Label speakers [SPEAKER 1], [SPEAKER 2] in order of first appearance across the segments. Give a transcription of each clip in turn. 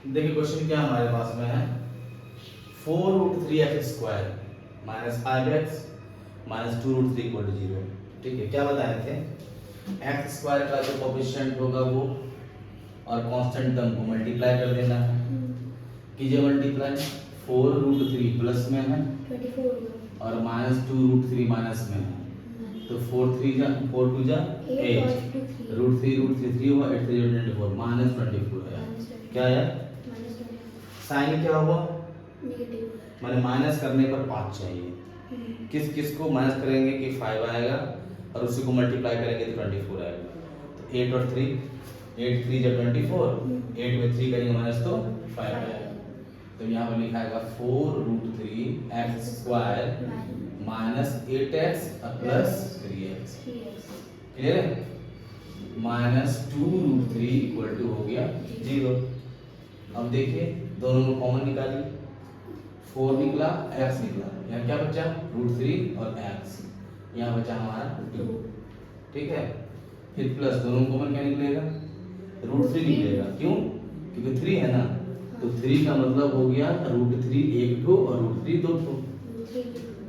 [SPEAKER 1] देखिए क्वेश्चन क्या हमारे पास में है, 4√3x² minus 5x minus 2√3 equal to 0। ठीक है, क्या बताए थे, x² का जो कोफिशिएंट होगा वो और कांस्टेंट टर्म को मल्टीप्लाई कर देना है। कीजिए मल्टीप्लाई, 4√3 प्लस में है
[SPEAKER 2] 24
[SPEAKER 1] और माइनस 2√3 माइनस में है, तो 4 2 जा 8, √3 3 हुआ, 8 3 24 माइनस 24 आया। क्या आया, साइन क्या हुआ, मैंने माइनस करने पर 5 चाहिए। किस किस को माइनस करेंगे कि 5 आएगा और उसी को मल्टीप्लाई करेंगे तो 24 आएगा। तो 8 और 3, 8 3 जब 24, 8 में 3 करेंगे माइनस तो 5 आएगा। तो यहाँ पर लिखा आएगा 4√3x² minus 8x plus 3x। Clear है, माइनस 2√3 इक्वल टू हो गया 0। अब देखिए दोनों को कॉमन निकालिए, 4 निकला, x निकला, यहाँ क्या बचा, √3 और x, यहाँ बचा हमारा 2। ठीक है, फिर प्लस दोनों कॉमन क्या निकलेगा, √3 निकलेगा। क्यों, क्योंकि 3 है ना, तो 3 का मतलब हो गया √3 एक ठो और √3 दो ठो,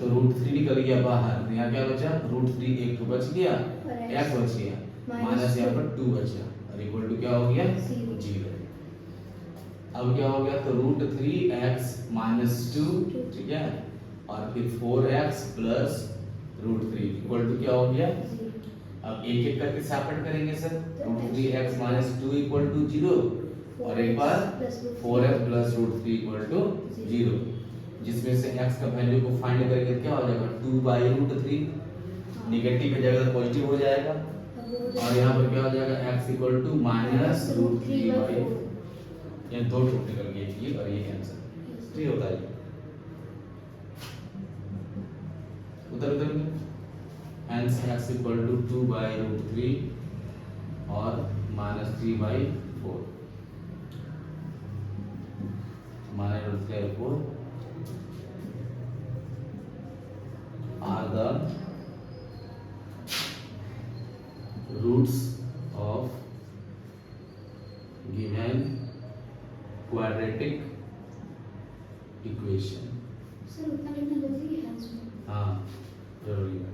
[SPEAKER 1] तो √3 निकल गया बाहर, तो यहाँ क्या बचा, √3 एक ठो बच गया, x बच गया, माइनस यहाँ पर 2 बचा और इक्वल टू क्या हो गया 0। अब क्या हो गया, तो √3x माइनस 2, ठीक है, और फिर 4x प्लस √3 इक्वल टू क्या हो गया। अब एक एक करके सेपरेट करेंगे sir, √3x minus 2 equal to 0 और एक बार 4x प्लस √3 इक्वल टू 0, जिसमें से x का वैल्यू को फाइंड करेंगे क्या हो जाएगा, 2/√3, नेगेटिव की जगह पॉजिटिव हो जाएगा और यहाँ पर क्या हो जाएगा, x इक्वल टू माइनस √3/4। ये दो टूट निकल गए, ये और ये आंसर ठीक होता है। उधर उधर hence x इक्वल टू 2/√3 और minus 3/4, minus 3/4 are the roots of given quadratic equation।
[SPEAKER 2] Sir उतना लिखना जरूरी है इसमें?
[SPEAKER 1] हाँ जरूरी है।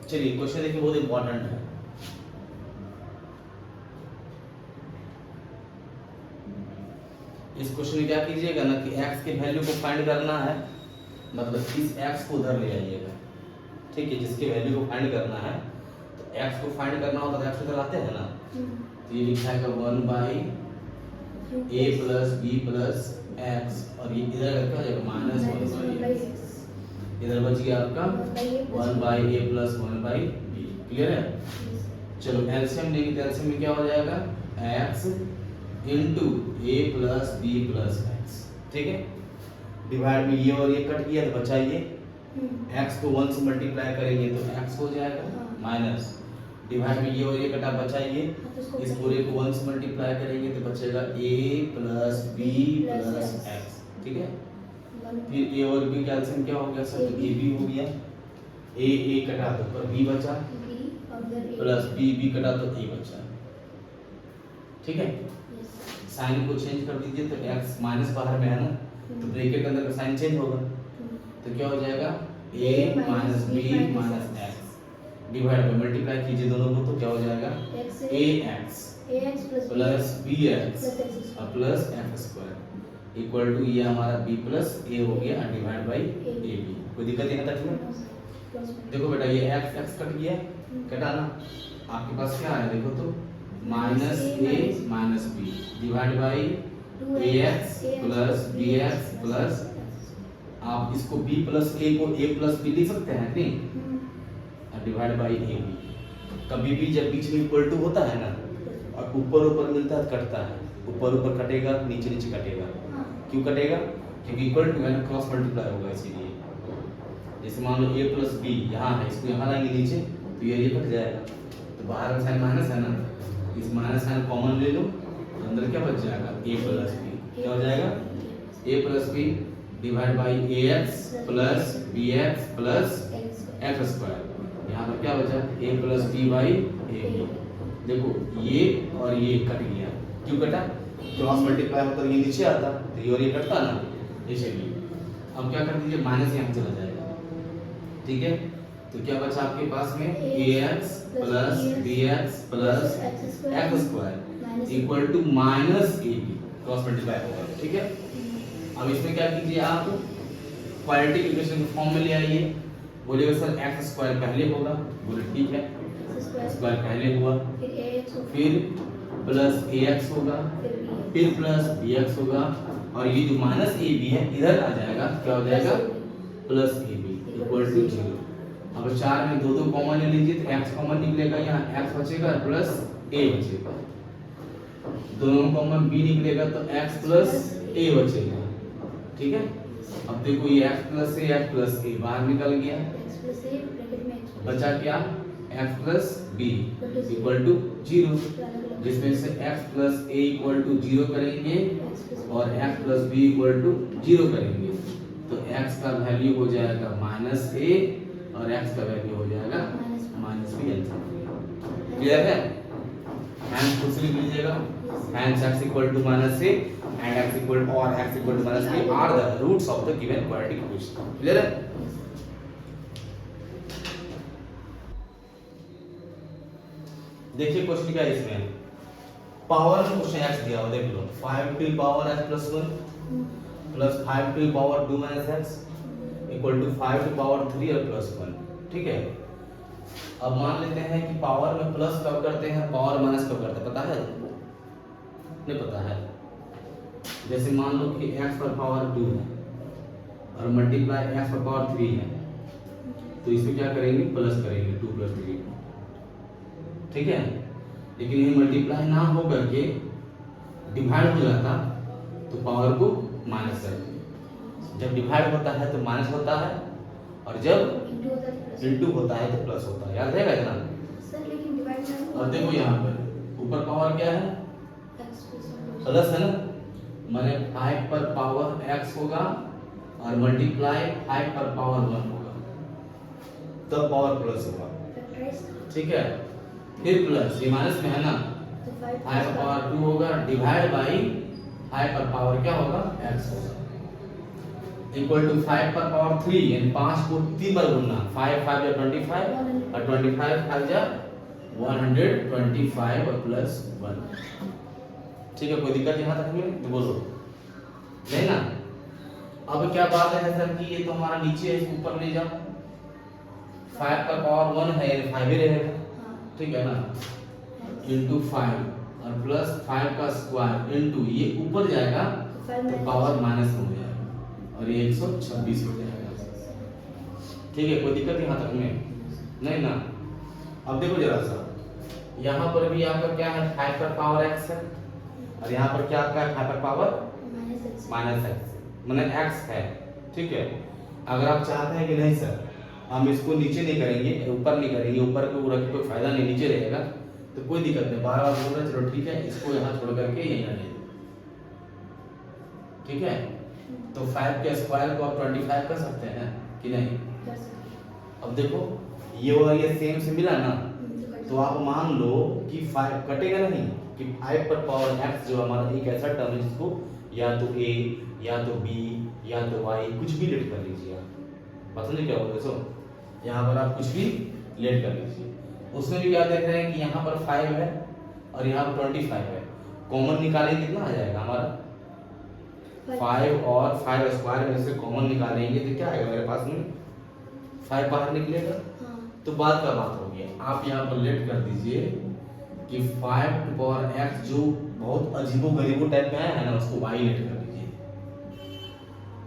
[SPEAKER 1] चलिए क्वेश्चन देखिए, बहुत इंपॉर्टेंट है। इस क्वेश्चन में क्या कीजिएगा ना कि x के वैल्यू को फाइंड करना है, मतलब इस x को उधर ले आइएगा। ठीक है, जिसके वैल्यू को फाइंड करना है, तो x को फाइंड करना होता है तो x उधर आते हैं ना, तो ये लिखा है 1/a plus b plus x और ये इधर क्या हो जाएगा -1/x, इधर बच गया आपका 1/a प्लस 1/b। क्लियर है, चलो एलसीएम लेंगे तो एलसीएम में क्या हो जाएगा, x into a plus b plus x। ठीक है, डिवाइड में ये और ये कट गया तो बचा ये, x को 1 से मल्टीप्लाई करेंगे तो x हो जाएगा माइनस, डिवाइड में ये और ये कटा बचा ये, इस पूरे को 1 से मल्टीप्लाई करेंगे तो बचेगा a plus b plus x। ठीक है, फिर a और b का एलसीएम क्या हो गया सर, तो a b हो गया, a कटा तो पर b बचा प्लस b कटा तो a बचा। ठीक है, साइन को चेंज कर दीजिए तो x माइनस बाहर में है ना, तो ब्रैकेट के अंदर का साइन चेंज होगा, तो क्या हो जाएगा a minus b minus x, divide by multiply कीजिए दोनों को तो क्या हो जाएगा ax plus bx plus x² equal to ये हमारा b प्लस a हो गया डिवाइड बाय ab। कोई दिक्कत नहीं तक में? देखो बेटा ये x कट गया, कटा ना, आपके पास क्या आया देखो तो minus a minus b divide by ax plus bx plus, आप इसको b प्लस a को a प्लस b लिख सकते हैं नहीं, डिवाइड बाय ab। कभी भी जब बीच में इक्वल टू होता है ना और ऊपर ऊपर मिलता है कटता है, ऊपर ऊपर कटेगा नीचे नीचे कटेगा, क्यों कटेगा, क्योंकि इक्वल टू है ना, क्रॉस मल्टीप्लाई होगा इसीलिए। जैसे मान लो a प्लस b यहाँ है, इसको यहाँ लाएंगे नीचे तो ये कट जाएगा, तो बाहर में साइन माइनस है ना, इस माइनस साइन कॉमन ले लो, अंदर क्या बच जाएगा a प्लस b, क्या हो जाएगा a plus b divide by ax plus bx plus x square. यहाँ पर क्या बचा a plus b by ab। देखो ये और ये कट गया, क्यों कटा? क्रॉस मल्टीप्लाई होता तो ये नीचे आता, तो ये और ये कटता ना, इसलिए। अब क्या कर दीजिए, माइनस यहाँ चला जाएगा, ठीक है। तो क्या बचा आपके पास में ax plus bx plus x square equal to minus ab, cross multiply होगा, ठीक है। अब इसमें क्या कीजिए आप, क्वाड्रेटिक इक्वेशन के फॉर्म में ले आइए। बोलिएगा सर x स्क्वायर पहले होगा, बोले ठीक है, स्क्वायर पहले हुआ, फिर प्लस ax होगा, फिर प्लस bx होगा, और ये जो माइनस ab है इधर आ जाएगा, क्या हो जाएगा? Plus ab equal to 0। अब 4 में 2 2 कॉमन ले लीजिए, तो x कॉमन निकलेगा, यहाँ x बचेगा प्लस a बचेगा। दोनों कॉमन b निकलेगा तो x प्लस a बचेगा, ठीक है। अब देखो ये x प्लस a बाहर निकल गया, बचा क्या? x plus b equal to 0, जिसमें से x plus a equal to 0 करेंगे और x plus b equal to 0 करेंगे, तो x का वैल्यू हो जाएगा माइनस a और x का वैल्यू हो जाएगा माइनस b। आंसर क्लियर है? हैंस खुद से लिख लीजिएगा, hence x equal to minus a and x equal or x equal to minus b are the roots of the given quadratic equation। Clear है? देखिए क्वेश्चन क्या है इसमें, पावर में क्वेश्चन x दिया हुआ, देख लो 5 to the power x plus 1 plus 5 to the power 2 minus x equal to 5 to the power 3 और plus 1, ठीक है। अब मान लेते हैं कि पावर में प्लस कब करते हैं, पावर माइनस कब करते हैं, पता है? नहीं पता है? जैसे मान लो कि x पर पावर 2 है और मल्टीप्लाई x पर पावर 3 है, तो इसमें क्या करेंगे, प्लस करेंगे 2 प्लस 3, ठीक है। लेकिन ये मल्टीप्लाई ना हो करके डिवाइड हो जाता तो पावर को माइनस कर देंगे। जब डिवाइड होता है तो माइनस होता है, और जब इनटू होता है तो प्लस होता है, याद रहेगा इतना? और देखो यहाँ पर ऊपर पावर क्या है, प्लस है ना, माने 5 पर पावर x होगा और मल्टीप्लाई 5 पर पावर 1 होगा, तब पावर प्लस होगा, ठीक है। फिर प्लस, ये माइनस में है ना, 5 पर पावर 2 होगा डिवाइड बाई 5 पर पावर क्या होगा, x होगा, इक्वल टू 5 पर पावर 3, यानी 5 को 3 बार गुणना, 5 5 या 25 और 25 5 या 125 और प्लस 1, ठीक है। कोई दिक्कत यहाँ तक में? तो बोलो नहीं ना। अब क्या बात है सर कि ये तो हमारा नीचे है, इसको ऊपर ले जाओ, 5 का पावर 1 है, 5 ही रहेगा, ठीक है ना, इनटू 5 और प्लस 5 का स्क्वायर इनटू ये ऊपर जाएगा तो पावर माइनस हो जाएगा और ये 126 हो जाएगा, ठीक है। कोई दिक्कत यहाँ तक में? नहीं ना। अब देखो जरा सा, यहाँ पर भी आपका क्या है, 5 पर पावर x है, और यहाँ पर क्या आपका है, 5 पर पावर माइनस x, माने x है, ठीक है। अगर आप चाहते हैं कि नहीं सर हम इसको नीचे नहीं करेंगे, ऊपर नहीं करेंगे, ऊपर को रख के कोई फायदा नहीं, नीचे रहेगा, तो कोई दिक्कत नहीं, बार बार बोल रहे, चलो ठीक है, इसको यहाँ छोड़ करके यहीं रख दो, ठीक है। तो 5 के स्क्वायर को आप 25 कर सकते हैं कि नहीं? अब देखो ये और ये सेम से मिला ना, तो आप मान लो कि 5 कटेगा नहीं, कि 5 पर पावर x जो हमारा एक ऐसा टर्म है जिसको या तो a या तो b या तो y कुछ भी लेट कर लीजिए आप, पता नहीं क्या होगा, सो यहाँ पर आप कुछ भी लेट कर लीजिए। उसमें भी क्या देख रहे हैं कि यहाँ पर 5 है और यहाँ पर 25 है, कॉमन निकालेंगे कितना आ जाएगा हमारा, 5 और 5 स्क्वायर में से कॉमन निकालेंगे तो क्या आएगा मेरे पास में, 5 बाहर निकलेगा, तो बाद का बात हो गया। आप यहाँ पर लेट कर दीजिए कि 5 टू पावर x जो बहुत अजीबो-गरीबो टाइप में है ना, उसको y लेट कर दीजिए,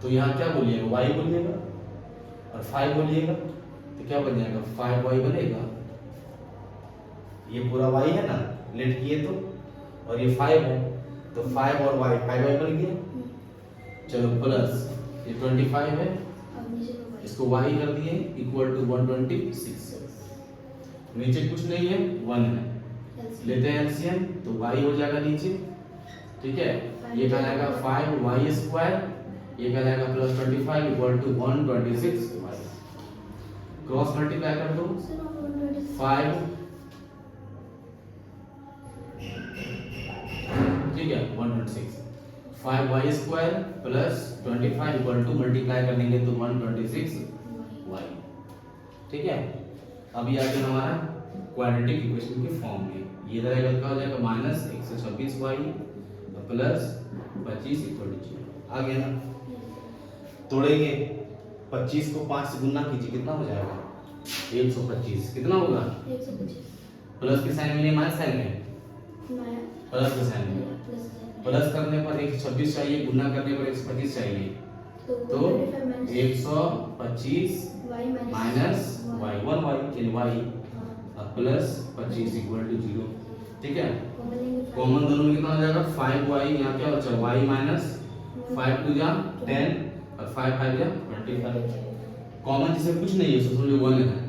[SPEAKER 1] तो यहाँ क्या बोलिएगा, y बोलिएगा और 5 बोलिएगा, तो क्या बन जाएगा, 5y बनेगा, ये पूरा y है ना, लेट किए तो, और ये 5 है तो 5 और y 5y बन गया, चलो प्लस ये 25 है, इसको y कर दिए इक्वल टू 126, नीचे कुछ नहीं है 1 है, लेते हैं एलसीएम तो y हो जाएगा नीचे, ठीक है। ये क्या आएगा 5y स्क्वायर ये कहलाएगा plus 25 equal to 126y। Cross multiply कर दो,
[SPEAKER 2] सर 126
[SPEAKER 1] 5 ठीक है 126 5y square plus 25 equal to multiply कर देंगे तो 126y। ठीक है, अभी आ गया हमारा क्वाड्रेटिक इक्वेशन के फॉर्म में। ये रहेगा क्या हो जाएगा minus 126y plus 25 equal to 0। आ गया ना, तोड़ेंगे 25 को 5 से गुना कीजिए, कितना हो जाएगा 125। कितना होगा
[SPEAKER 2] 125
[SPEAKER 1] प्लस के साइन में माइनस साइन में, प्लस के साइन में। प्लस करने पर 126 चाहिए, गुना करने पर 125 चाहिए, तो 125 माइनस y 1y यानी y प्लस 25 इक्वल टू 0। ठीक है, कॉमन दोनों में कितना हो जाएगा 5y, यहाँ क्या बचा y माइनस 5 टू जा 10 और 5 5 जा 25। कॉमन जिसमें कुछ नहीं है उसको समझो 1 है,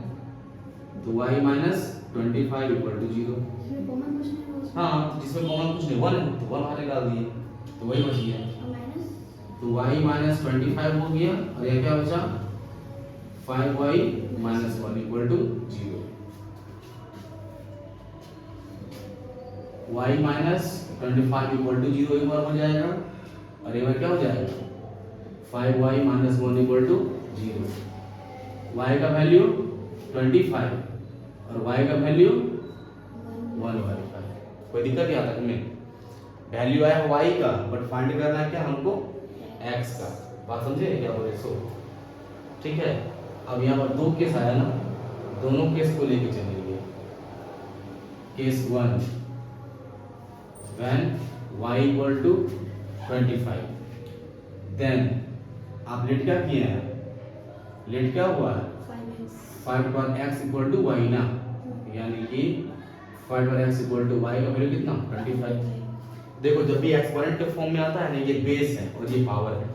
[SPEAKER 1] तो y माइनस 25 इक्वल टू 0। हाँ, तो जिसमें कॉमन कुछ नहीं 1 है तो 1 बाहर निकाल दिए तो वही बच गया, तो y माइनस 25 हो गया और ये क्या बचा 5y minus 1 equal to 0। y minus 25 equal to 0 एक बार हो जाएगा और ये क्या हो जाएगा 5y minus 1 equal to 0। y का वैल्यू 25 और y का वैल्यू 1/5। कोई दिक्कत नहीं आता हमें, वैल्यू आया y का बट फाइंड करना है क्या हमको x का। बात समझे क्या बोले सो? ठीक है, अब यहाँ पर दो केस आया ना, दोनों केस को लेके चलेंगे। Case 1 when y equal to 25, then आप लेट क्या किए हैं, लेट क्या हुआ है 5 पर x इक्वल टू y ना, यानी कि 5 पर x इक्वल टू y का वैल्यू कितना 25। देखो जब भी एक्सपोनेंट के फॉर्म में आता है ना, ये बेस है और ये पावर है,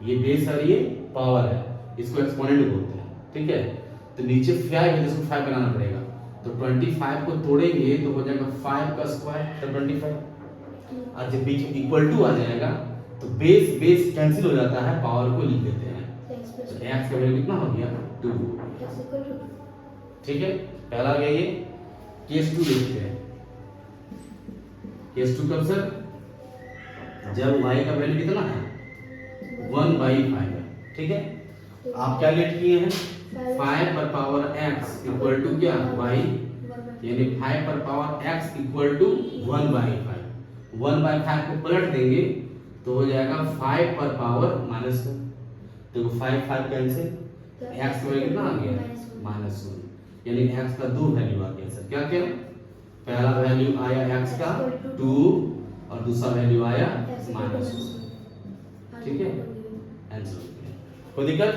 [SPEAKER 1] ये बेस और ये पावर है, इसको एक्सपोनेंट बोलते हैं। ठीक है, तो नीचे 5 है जिसको 5 बनाना पड़ेगा, तो 25 को तोड़ेंगे तो हो जाएगा 5 का स्क्वायर तो 25। और जब बीच में इक्वल टू आ जाएगा तो बेस बेस कैंसिल हो जाता है, पावर को लिख देते हैं, तो x का वैल्यू कितना हो गया 2। ठीक है, पहला आ गया ये। केस 2 देखते हैं। केस 2 कब सर, जब y का वैल्यू कितना है 1/5 है। ठीक है, आप क्या लेट किए हैं 5 पर पावर x इक्वल टू क्या y, यानी 5 पर पावर x इक्वल टू 1/5। 1/5 को पलट देंगे तो हो जाएगा 5 पर पावर माइनस 1। देखो 5 5 कैंसिल, x का वैल्यू कितना आ गया -1, यानी x का दो वैल्यू आ गया सर। क्या क्या, पहला वैल्यू आया x का 2 और दूसरा वैल्यू आया -1। ठीक है, आंसर। कोई दिक्कत?